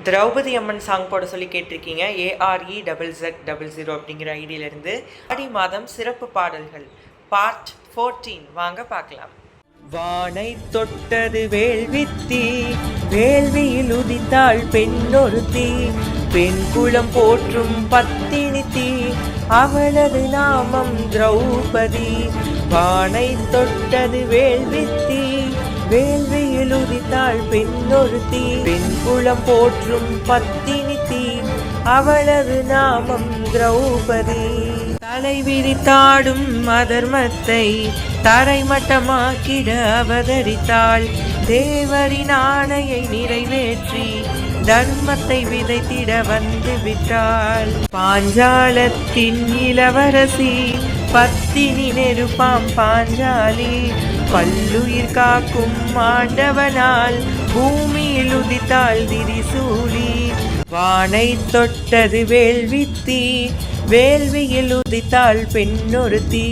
Draupadi Amman song போட சொல்லி கேட்டிருக்கீங்க. AREZZ00 அப்படிங்கிற ஐடியிலிருந்து ஆடி மாதம் சிறப்பு பாடல்கள் பார்ட் 14 வாங்க பார்க்கலாம். வானை தொட்டது வேள்வித்தி, வேள்வியில் உதித்தாள் பெண்ணொருத்தி, பெண் குலம் போற்றும் பத்தினித்தி, அவளது நாமம் திரௌபதி. வானை தொட்டது வேள்வித்தி, வேள்வியில் உதித்தாள் பெண்ணொருத்தி, பெண் குலம் போற்றும் பத்தினித்தி, அவளது நாமம் திரௌபதி. தலை விரித்தாடும் அதர்மத்தை தரைமட்டமாக்கிட அவதரித்தாள், தேவரின் ஆணையை நிறைவேற்றி தர்மத்தை விதைத்திட வந்து விட்டாள். பாஞ்சாலத்தின் இளவரசி, பத்தினி நெருப்பாம் பாஞ்சாலி, பல்லுயிர் காக்கும் ஆண்டவனால் பூமியில் உதித்தாள் திரிசூலி. வானை தொட்டது வேள்வித்தி, வேள்வியில் உதித்தாள் பெண்ணொருத்தி,